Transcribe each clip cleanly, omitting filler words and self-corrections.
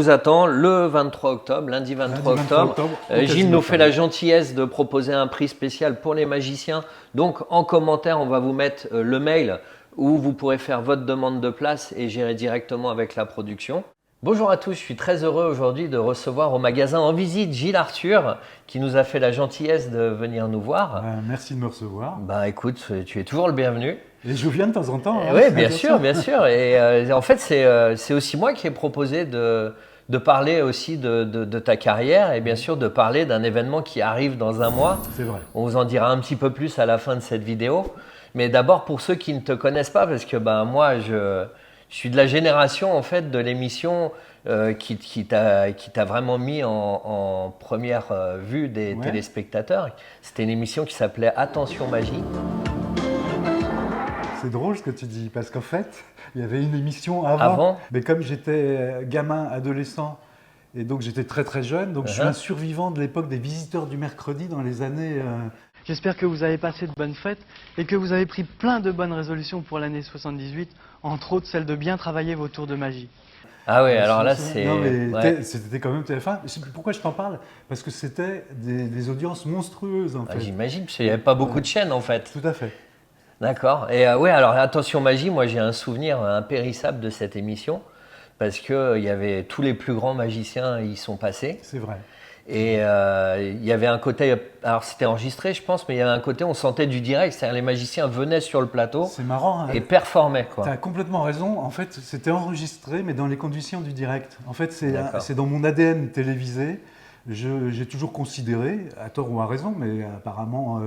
vous attend le 23 octobre, lundi 23 octobre. Gilles nous fait la gentillesse de proposer un prix spécial pour les magiciens. Donc en commentaire, on va vous mettre le mail où vous pourrez faire votre demande de place et gérer directement avec la production. Bonjour à tous, je suis très heureux aujourd'hui de recevoir au magasin en visite Gilles Arthur qui nous a fait la gentillesse de venir nous voir. Merci de me recevoir. Bah écoute, tu es toujours le bienvenu. Et je viens de temps en temps. Oui, bien sûr, bien sûr. Et en fait, c'est aussi moi qui ai proposé de parler aussi de ta carrière et bien sûr de parler d'un événement qui arrive dans un mois. C'est vrai. On vous en dira un petit peu plus à la fin de cette vidéo. Mais d'abord, pour ceux qui ne te connaissent pas, parce que moi, je suis de la génération en fait de l'émission qui t'a vraiment mis en première vue des téléspectateurs. C'était une émission qui s'appelait Attention Magie. C'est drôle ce que tu dis, parce qu'en fait, il y avait une émission avant. Mais comme j'étais gamin, adolescent, et donc j'étais très très jeune, donc je suis un survivant de l'époque des visiteurs du mercredi dans les années... J'espère que vous avez passé de bonnes fêtes et que vous avez pris plein de bonnes résolutions pour l'année 78, entre autres celle de bien travailler vos tours de magie. Ah oui, alors là c'est... Non mais c'était quand même TF1. Pourquoi je t'en parle? Parce que c'était des audiences monstrueuses en fait. J'imagine, parce qu'il n'y avait pas beaucoup de chaînes en fait. Tout à fait. D'accord. Et alors Attention Magie, moi j'ai un souvenir impérissable de cette émission parce qu'il y avait tous les plus grands magiciens y sont passés. C'est vrai. Et il y avait un côté, alors c'était enregistré je pense, mais il y avait un côté on sentait du direct, c'est-à-dire les magiciens venaient sur le plateau. C'est marrant, et performaient quoi. Tu as complètement raison, en fait c'était enregistré mais dans les conditions du direct. En fait c'est dans mon ADN télévisé. J'ai toujours considéré, à tort ou à raison, mais apparemment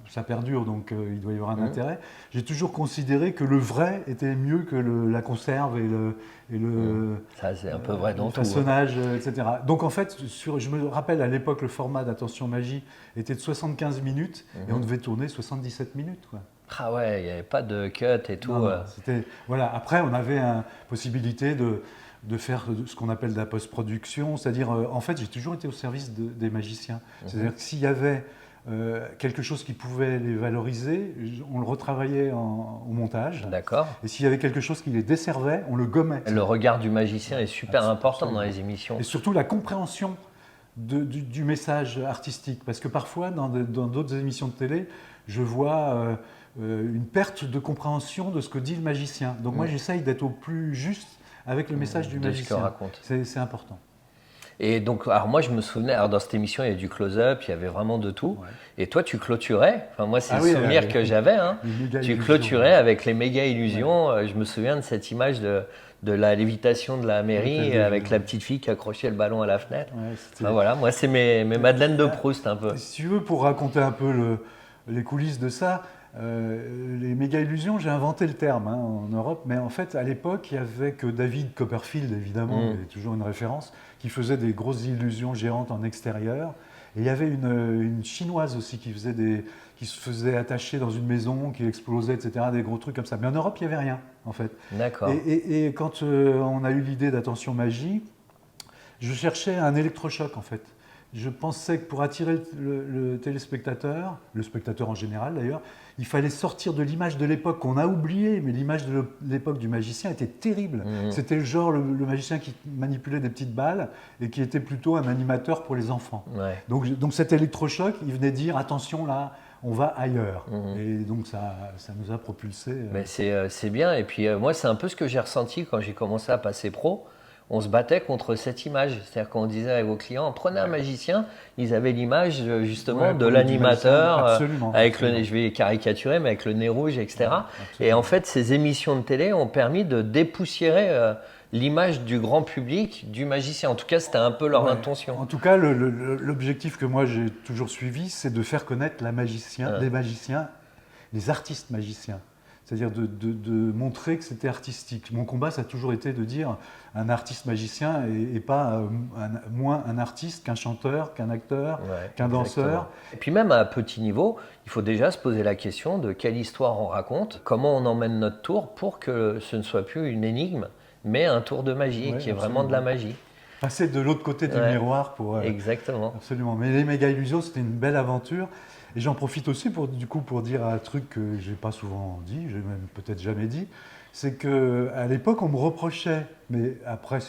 ça perdure, donc il doit y avoir un intérêt. J'ai toujours considéré que le vrai était mieux que la conserve et le ça, c'est un peu vrai dans tout, façonnage, etc. Donc en fait, je me rappelle à l'époque, le format d'Attention Magie était de 75 minutes et on devait tourner 77 minutes. Quoi. Ah ouais, il n'y avait pas de cut et tout. Voilà. Après, on avait la possibilité de faire ce qu'on appelle de la post-production, c'est-à-dire, en fait, j'ai toujours été au service des magiciens. C'est-à-dire que s'il y avait quelque chose qui pouvait les valoriser, on le retravaillait au montage. D'accord. Et s'il y avait quelque chose qui les desservait, on le gommait. Le regard du magicien est super important dans les émissions. Et surtout la compréhension du message artistique. Parce que parfois, dans d'autres émissions de télé, je vois une perte de compréhension de ce que dit le magicien. Donc moi, j'essaye d'être au plus juste avec le message du magicien. C'est important. Et donc, alors moi je me souvenais, alors dans cette émission il y avait du close-up, il y avait vraiment de tout. Ouais. Et toi tu clôturais, enfin moi c'est le souvenir que j'avais, hein. Tu clôturais avec les méga illusions. Ouais. Je me souviens de cette image de la lévitation de la mairie avec la petite fille qui accrochait le ballon à la fenêtre. Ouais, enfin, voilà, moi c'est mes Madeleines de Proust un peu. Si tu veux, pour raconter un peu les coulisses de ça, les méga-illusions, j'ai inventé le terme en Europe, mais en fait, à l'époque, il n'y avait que David Copperfield, évidemment, qui est toujours une référence, qui faisait des grosses illusions géantes en extérieur. Et il y avait une chinoise aussi qui se faisait attacher dans une maison, qui explosait, etc., des gros trucs comme ça. Mais en Europe, il n'y avait rien, en fait. D'accord. Et quand on a eu l'idée d'Attention Magie, je cherchais un électrochoc, en fait. Je pensais que pour attirer le téléspectateur, le spectateur en général d'ailleurs, il fallait sortir de l'image de l'époque qu'on a oubliée, mais l'image de l'époque du magicien était terrible. C'était le genre le magicien qui manipulait des petites balles et qui était plutôt un animateur pour les enfants. Ouais. Donc cet électrochoc, il venait dire attention là, on va ailleurs. Et donc ça nous a propulsés. Mais c'est bien. Et puis moi, c'est un peu ce que j'ai ressenti quand j'ai commencé à passer pro. On se battait contre cette image. C'est-à-dire qu'on disait à vos clients, prenez un magicien, ils avaient l'image justement de l'animateur, avec je vais caricaturer, mais avec le nez rouge, etc. Et en fait, ces émissions de télé ont permis de dépoussiérer l'image du grand public du magicien. En tout cas, c'était un peu leur intention. En tout cas, l'objectif que moi j'ai toujours suivi, c'est de faire connaître les magiciens, les artistes magiciens. C'est-à-dire de montrer que c'était artistique. Mon combat, ça a toujours été de dire un artiste magicien et pas moins un artiste qu'un chanteur, qu'un acteur, qu'un danseur. Et puis même à un petit niveau, il faut déjà se poser la question de quelle histoire on raconte, comment on emmène notre tour pour que ce ne soit plus une énigme, mais un tour de magie, qui est vraiment de la magie. Passer de l'autre côté du miroir pour... Exactement. Absolument. Mais les méga illusions, c'était une belle aventure. Et j'en profite aussi pour dire un truc que je n'ai pas souvent dit, je n'ai même peut-être jamais dit, c'est qu'à l'époque, on me reprochait, mais après,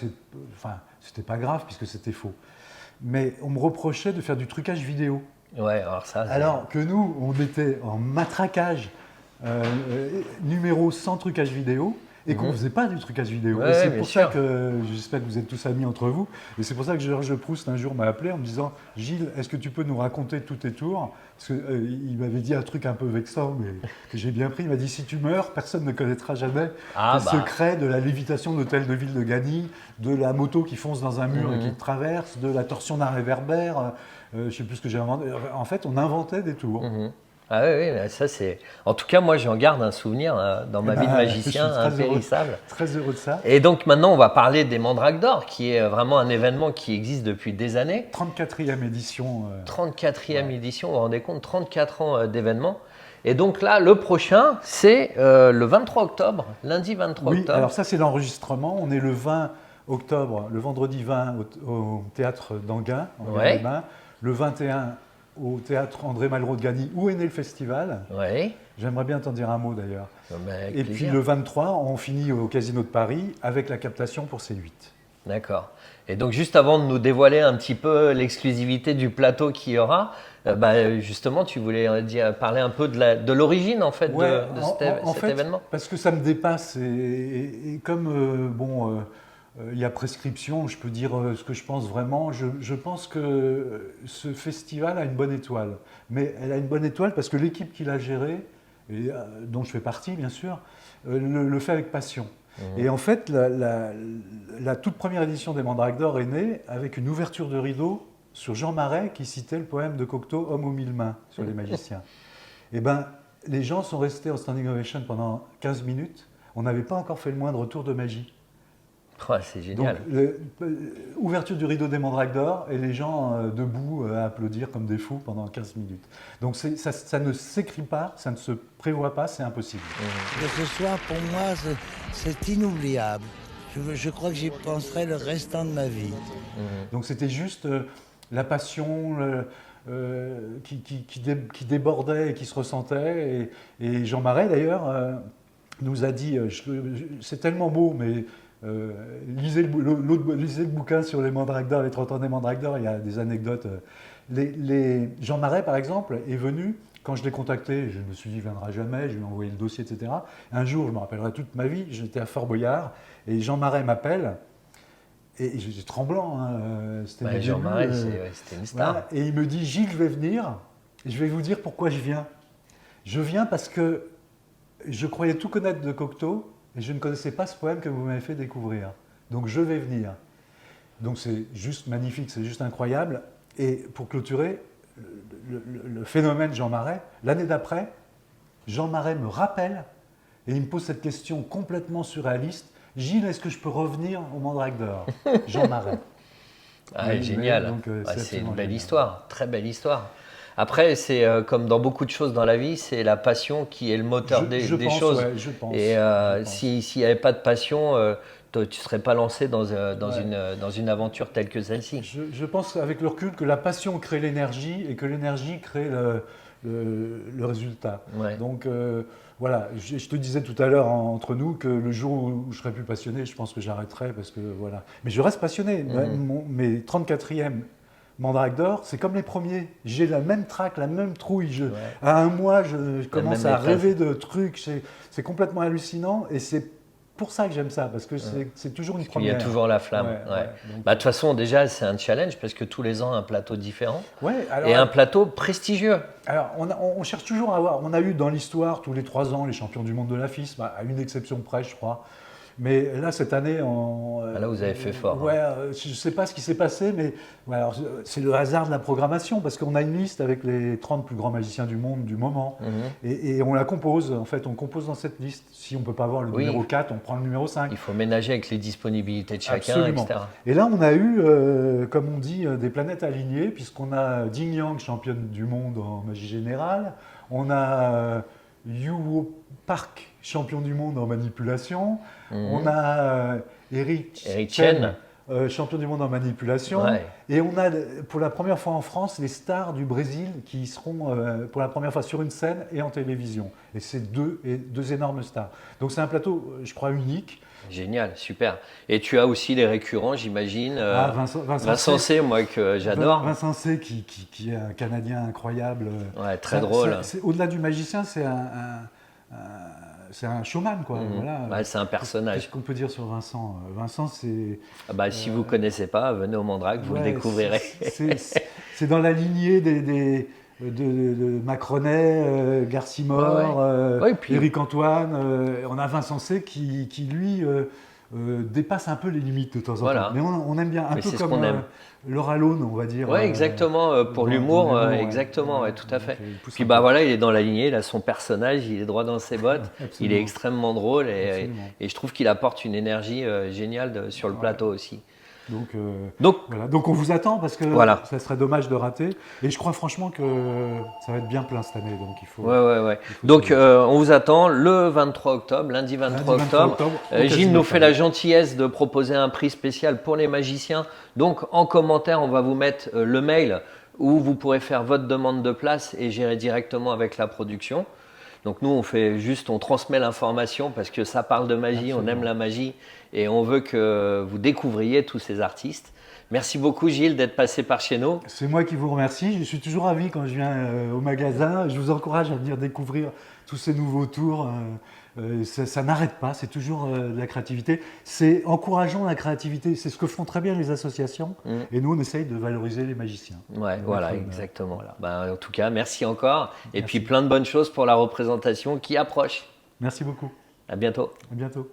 C'était pas grave puisque c'était faux. Mais on me reprochait de faire du trucage vidéo. Ouais, alors ça. Alors que nous, on était en matraquage numéro sans trucage vidéo et qu'on ne faisait pas du trucage vidéo. Ouais, et c'est bien pour sûr. ça que, j'espère que vous êtes tous amis entre vous, et c'est pour ça que Georges Proust un jour m'a appelé en me disant « Gilles, est-ce que tu peux nous raconter tous tes tours ?» Parce qu'il m'avait dit un truc un peu vexant, mais que j'ai bien pris. Il m'a dit « Si tu meurs, personne ne connaîtra jamais le secret de la lévitation de l'hôtel de ville de Gagny, de la moto qui fonce dans un mur et qui te traverse, de la torsion d'un réverbère. Je ne sais plus ce que j'ai inventé. » En fait, on inventait des tours. Ah oui, oui, ça c'est. En tout cas, moi j'en garde un souvenir dans ma vie de magicien impérissable. Très heureux de ça. Et donc maintenant, on va parler des Mandraques d'Or, qui est vraiment un événement qui existe depuis des années. 34e édition. 34e édition, vous vous rendez compte, 34 ans d'événement. Et donc là, le prochain, c'est le 23 octobre, lundi 23 octobre. Oui, alors ça c'est l'enregistrement. On est le 20 octobre, le vendredi 20 au théâtre d'Anguin, en Gain-les-Bains. Le 21 au théâtre André Malraux de Gagny, où est né le festival. Oui. J'aimerais bien t'en dire un mot d'ailleurs. Et puis le 23, on finit au Casino de Paris avec la captation pour C8. D'accord. Et donc juste avant de nous dévoiler un petit peu l'exclusivité du plateau qu'il y aura, justement tu voulais parler un peu de l'origine en fait de cet événement. Parce que ça me dépasse et comme il y a prescription, je peux dire ce que je pense vraiment. Je pense que ce festival a une bonne étoile. Mais elle a une bonne étoile parce que l'équipe qui l'a gérée, et, dont je fais partie bien sûr, le fait avec passion. Et en fait, la toute première édition des Mandraques d'Or est née avec une ouverture de rideau sur Jean Marais qui citait le poème de Cocteau, Homme aux mille mains, sur les magiciens. Et bien, les gens sont restés en standing ovation pendant 15 minutes. On n'avait pas encore fait le moindre tour de magie. Oh, c'est génial. Donc, ouverture du rideau des Mandraques d'Or et les gens debout à applaudir comme des fous pendant 15 minutes. Donc ça ne s'écrit pas, ça ne se prévoit pas, c'est impossible. Ce soir, pour moi, c'est inoubliable. Je crois que j'y penserai le restant de ma vie. Donc c'était juste la passion qui débordait et qui se ressentait. Et Jean Marais, d'ailleurs, nous a dit, c'est tellement beau, mais... lisez le bouquin sur les Mandraques d'Or, les 30 ans des Mandraques d'Or, il y a des anecdotes. Jean Marais, par exemple, est venu, quand je l'ai contacté, je me suis dit, il ne viendra jamais, je lui ai envoyé le dossier, etc. Un jour, je me rappellerai toute ma vie, j'étais à Fort Boyard, et Jean Marais m'appelle, et j'étais tremblant. Jean Marais, c'était une star. Voilà, et il me dit, Gilles, je vais venir, et je vais vous dire pourquoi je viens. Je viens parce que je croyais tout connaître de Cocteau, et je ne connaissais pas ce poème que vous m'avez fait découvrir. Donc je vais venir. Donc c'est juste magnifique, c'est juste incroyable. Et pour clôturer, le phénomène Jean Marais, l'année d'après, Jean Marais me rappelle et il me pose cette question complètement surréaliste. Gilles, est-ce que je peux revenir au Mandraques d'Or? Jean Marais. Génial. C'est une belle histoire, très belle histoire. Après, c'est comme dans beaucoup de choses dans la vie, c'est la passion qui est le moteur des choses. Ouais, je pense. Et s'il n'y avait pas de passion, tu ne serais pas lancé dans une aventure telle que celle-ci. Je pense avec le recul que la passion crée l'énergie et que l'énergie crée le résultat. Ouais. Donc voilà, je te disais tout à l'heure entre nous que le jour où je serai plus passionné, je pense que j'arrêterai parce que voilà. Mais je reste passionné. Mes 34e Mandraques d'Or, c'est comme les premiers. J'ai la même traque, la même trouille. À un mois, je commence à rêver de trucs. C'est complètement hallucinant et c'est pour ça que j'aime ça, parce que c'est toujours une première. Il y a toujours la flamme. De toute façon, déjà, c'est un challenge parce que tous les ans, un plateau différent et un plateau prestigieux. Alors, on cherche toujours à avoir. On a eu dans l'histoire, tous les 3 ans, les champions du monde de la FIS, à une exception près, je crois. Mais là, cette année, là, vous avez fait fort. Je ne sais pas ce qui s'est passé, mais c'est le hasard de la programmation, parce qu'on a une liste avec les 30 plus grands magiciens du monde du moment, et on la compose. En fait, on compose dans cette liste. Si on ne peut pas avoir le numéro 4, on prend le numéro 5. Il faut ménager avec les disponibilités de chacun, etc. Et là, on a eu, comme on dit, des planètes alignées, puisqu'on a Ding Yang, championne du monde en magie générale. On a Yu Park, champion du monde en manipulation. On a Eric Chen, champion du monde en manipulation. Ouais. Et on a pour la première fois en France les stars du Brésil qui seront pour la première fois sur une scène et en télévision. Et c'est deux énormes stars. Donc c'est un plateau, je crois, unique. Génial, super. Et tu as aussi les récurrents, j'imagine. Vincent C, moi, que j'adore. Vincent C, qui est un Canadien incroyable. Ouais, très drôle. Au-delà du magicien, c'est un showman, quoi. Voilà. Ouais, c'est un personnage. Qu'est-ce qu'on peut dire sur Vincent? Vincent, c'est... Si vous ne connaissez pas, venez au Mandrake, vous le découvrirez. C'est dans la lignée de Macronet, Garcimore, Éric Antoine. On a Vincent C qui lui, dépasse un peu les limites de temps en temps. Mais on aime bien, un peu comme Laura Lone, on va dire. Oui, exactement, pour l'humour, exactement, tout à fait. Puis voilà, il est dans la lignée, il a son personnage, il est droit dans ses bottes, il est extrêmement drôle et je trouve qu'il apporte une énergie géniale sur le plateau aussi. Donc on vous attend parce que ça serait dommage de rater. Et je crois franchement que ça va être bien plein cette année. Donc il faut. Donc on vous attend le 23 octobre, lundi 23 octobre. Gilles nous fait la gentillesse de proposer un prix spécial pour les magiciens. Donc en commentaire, on va vous mettre le mail où vous pourrez faire votre demande de place et gérer directement avec la production. Donc nous, on transmet l'information parce que ça parle de magie, on aime la magie et on veut que vous découvriez tous ces artistes. Merci beaucoup Gilles d'être passé par chez nous. C'est moi qui vous remercie. Je suis toujours ravi quand je viens au magasin. Je vous encourage à venir découvrir tous ces nouveaux tours. Ça n'arrête pas, c'est toujours de la créativité. C'est encourageant la créativité, c'est ce que font très bien les associations. Et nous, on essaye de valoriser les magiciens. Exactement. En tout cas, merci encore. Et puis plein de bonnes choses pour la représentation qui approche. Merci beaucoup. À bientôt. À bientôt.